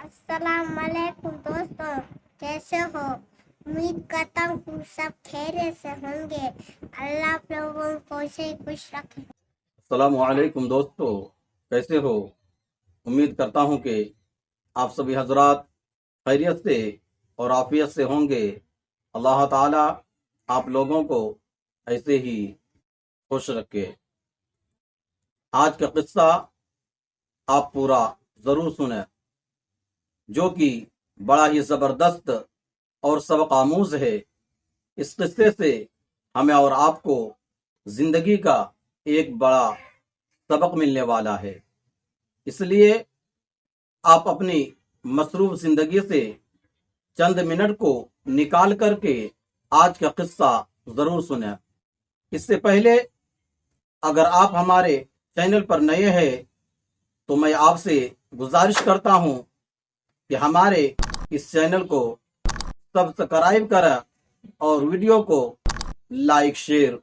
अस्सलाम वालेकुम दोस्तों, कैसे हो? उम्मीद करता हूँ कि सब खैरियत से होंगे। अल्लाह आप लोगों को ऐसे ही खुश रखे। अस्सलाम वालेकुम दोस्तों, कैसे हो? उम्मीद करता हूं कि आप सभी हजरात खैरियत से और आफियत से होंगे। अल्लाह ताला आप लोगों को ऐसे ही खुश रखे। आज का किस्सा आप पूरा जरूर सुने, जो कि बड़ा ही जबरदस्त और सबक आमूज है। इस किस्से से हमें और आपको जिंदगी का एक बड़ा सबक मिलने वाला है। इसलिए आप अपनी मसरूफ जिंदगी से चंद मिनट को निकाल करके आज का किस्सा जरूर सुने। इससे पहले अगर आप हमारे चैनल पर नए हैं तो मैं आपसे गुजारिश करता हूं कि हमारे इस चैनल को सब्सक्राइब करें और वीडियो को लाइक शेयर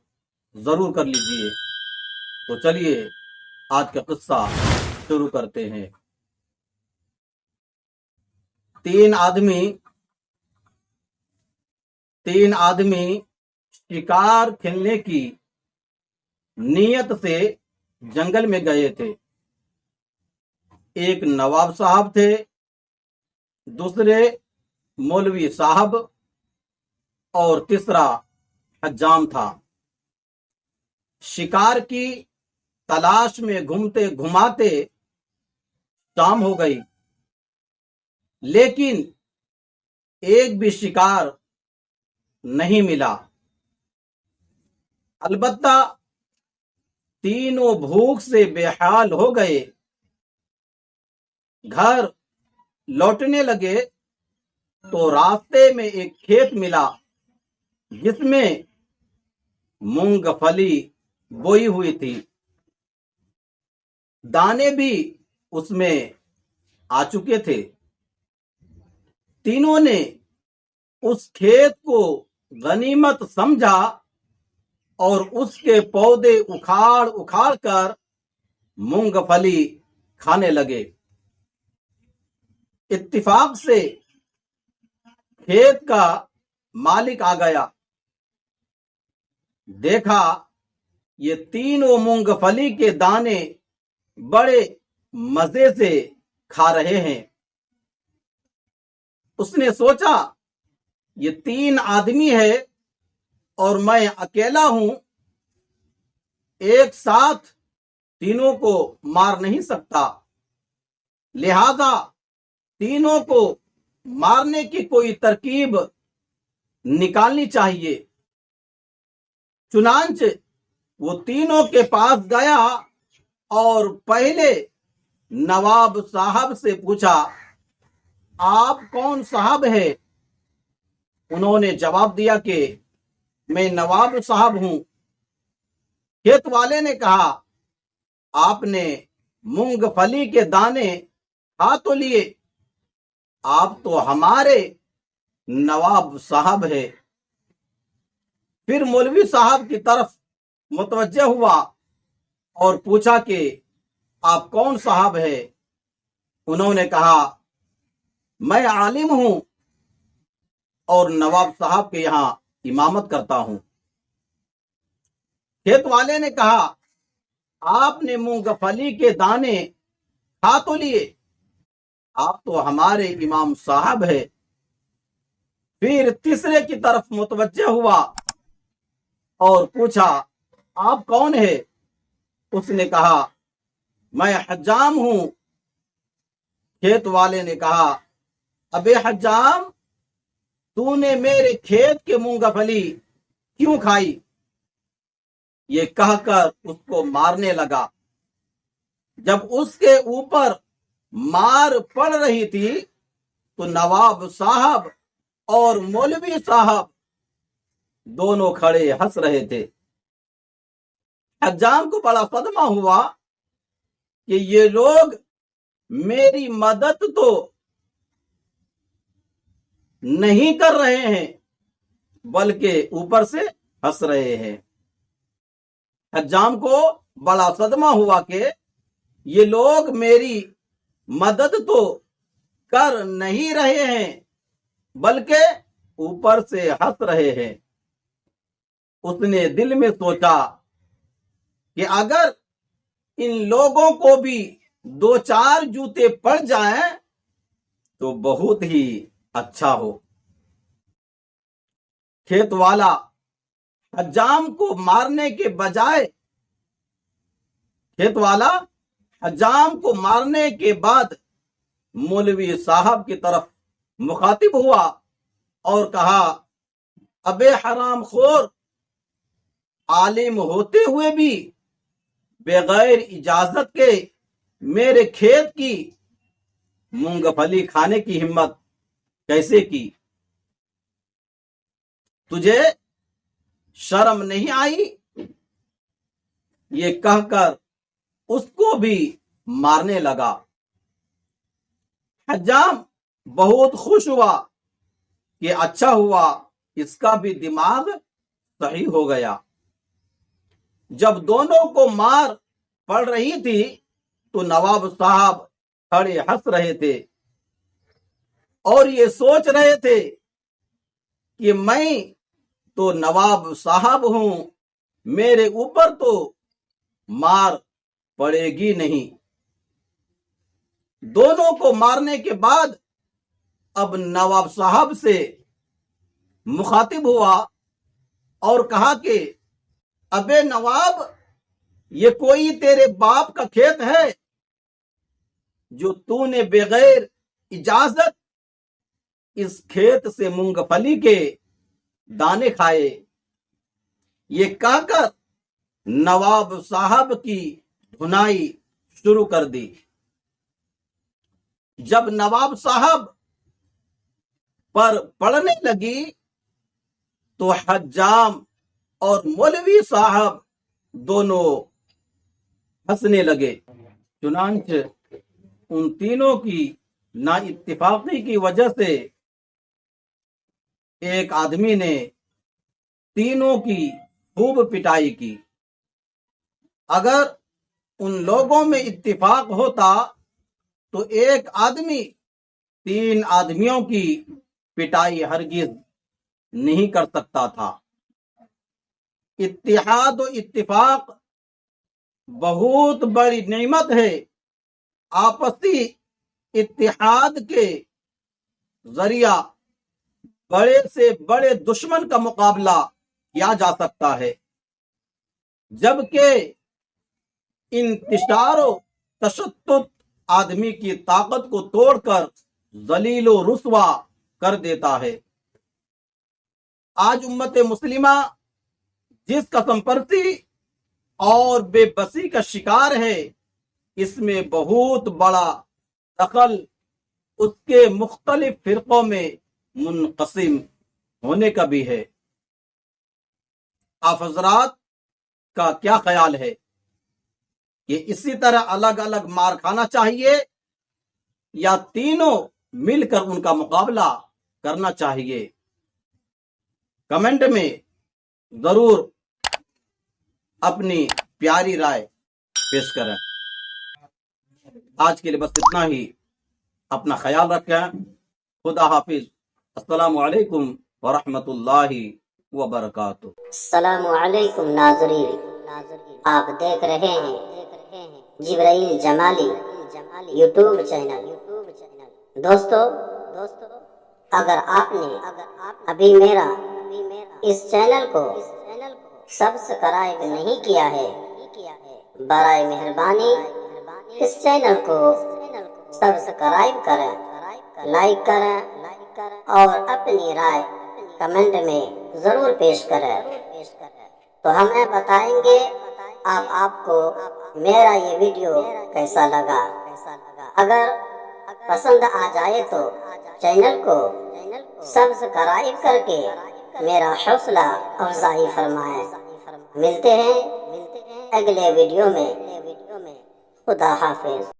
जरूर कर लीजिए। तो चलिए आज का किस्सा शुरू करते हैं। तीन आदमी शिकार खेलने की नीयत से जंगल में गए थे। एक नवाब साहब थे, दूसरे मौलवी साहब और तीसरा हज्जाम था। शिकार की तलाश में घूमते घुमाते शाम हो गई, लेकिन एक भी शिकार नहीं मिला। अलबत्ता तीनों भूख से बेहाल हो गए। घर लौटने लगे तो रास्ते में एक खेत मिला जिसमें मूंगफली बोई हुई थी। दाने भी उसमें आ चुके थे। तीनों ने उस खेत को गनीमत समझा और उसके पौधे उखाड़ उखाड़ कर मूंगफली खाने लगे। इत्तिफाक से खेत का मालिक आ गया। देखा ये तीनों मूंगफली के दाने बड़े मजे से खा रहे हैं। उसने सोचा ये तीन आदमी है और मैं अकेला हूं, एक साथ तीनों को मार नहीं सकता, लिहाजा तीनों को मारने की कोई तरकीब निकालनी चाहिए। चुनांचे वो तीनों के पास गया और पहले नवाब साहब से पूछा, आप कौन साहब है? उन्होंने जवाब दिया कि मैं नवाब साहब हूं। खेत वाले ने कहा, आपने मूंगफली के दाने खा तो लिए, आप तो हमारे नवाब साहब है। फिर मौलवी साहब की तरफ मुतवज्जह हुआ और पूछा कि आप कौन साहब है? उन्होंने कहा, मैं आलिम हूं और नवाब साहब के यहां इमामत करता हूं। खेत वाले ने कहा, आपने मूंगफली के दाने खा तो लिए, आप तो हमारे इमाम साहब है। फिर तीसरे की तरफ मुतवज्जह हुआ और पूछा, आप कौन है? उसने कहा, मैं हज्जाम हूं। खेत वाले ने कहा, अबे हज्जाम, तूने मेरे खेत के मूंगफली क्यों खाई? ये कहकर उसको मारने लगा। जब उसके ऊपर मार पड़ रही थी तो नवाब साहब और मौलवी साहब दोनों खड़े हंस रहे थे। हज्जाम को बड़ा सदमा हुआ कि ये लोग मेरी मदद तो नहीं कर रहे हैं बल्कि ऊपर से हंस रहे हैं। हज्जाम को बड़ा सदमा हुआ कि ये लोग मेरी मदद तो کر نہیں رہے ہیں بلکہ اوپر سے ہنس رہے ہیں۔ اس نے دل میں سوچا کہ اگر ان لوگوں کو بھی 2-4 جوتے پڑ جائیں تو بہت ہی اچھا ہو۔ کھیت والا حجام کو مارنے کے بجائے مارنے کے بعد مولوی صاحب کی طرف مخاطب ہوا اور کہا، ابے حرام خور، عالم ہوتے ہوئے بھی بغیر اجازت کے میرے کھیت کی مونگ پھلی کھانے کی ہمت کیسے کی؟ تجھے شرم نہیں آئی؟ یہ کہہ کر اس کو بھی مارنے لگا۔ حجام بہت خوش ہوا کہ اچھا ہوا اس کا بھی دماغ صحیح ہو گیا۔ جب دونوں کو مار پڑ رہی تھی تو نواب صاحب کھڑے ہنس رہے تھے اور یہ سوچ رہے تھے کہ میں تو نواب صاحب ہوں، میرے اوپر تو مار پڑے گی نہیں۔ دونوں کو مارنے کے بعد اب نواب صاحب سے مخاطب ہوا اور کہا کہ ابے نواب، یہ کوئی تیرے باپ کا کھیت ہے جو تو نے بغیر اجازت اس کھیت سے مونگ پھلی کے دانے کھائے؟ یہ کہہ کر نواب صاحب کی دھنائی شروع کر دی۔ جب نواب صاحب پر پڑنے لگی تو حجام اور مولوی صاحب دونوں ہنسنے لگے۔ چنانچہ ان تینوں کی نا اتفاقی کی وجہ سے ایک آدمی نے تینوں کی خوب پٹائی کی۔ اگر ان لوگوں میں اتفاق ہوتا تو ایک آدمی 3 آدمیوں کی پٹائی ہرگز نہیں کر سکتا تھا۔ اتحاد و اتفاق بہت بڑی نعمت ہے۔ آپسی اتحاد کے ذریعہ بڑے سے بڑے دشمن کا مقابلہ کیا جا سکتا ہے، جبکہ انتشار و تشدد آدمی کی طاقت کو توڑ کر ذلیل و رسوا کر دیتا ہے۔ آج امت مسلمہ جس قسم پرسی اور بے بسی کا شکار ہے، اس میں بہت بڑا دخل اس کے مختلف فرقوں میں منقسم ہونے کا بھی ہے۔ آپ حضرات کا کیا خیال ہے کہ اسی طرح الگ الگ مار کھانا چاہیے یا تینوں مل کر ان کا مقابلہ کرنا چاہیے؟ کمنٹ میں ضرور اپنی پیاری رائے پیش کریں۔ آج کے لیے بس اتنا ہی۔ اپنا خیال رکھیں۔ خدا حافظ۔ السلام علیکم ورحمۃ اللہ وبرکاتہ۔ السلام علیکم ناظرین، آپ دیکھ رہے ہیں جبرائیل جمالی یوٹیوب چینل۔ دوستو، اگر آپ نے ابھی میرا اس چینل کو سبسکرائب نہیں کیا ہے، برائے مہربانی اس چینل کو سبسکرائب کریں، لائک کریں اور اپنی رائے کمنٹ میں ضرور پیش کریں، تو ہمیں بتائیں گے آپ کو میرا یہ ویڈیو کیسا لگا۔ اگر پسند آ جائے تو چینل کو سبسکرائب کر کے میرا حوصلہ افزائی فرمائیں۔ ملتے ہیں اگلے ویڈیو میں۔ خدا حافظ۔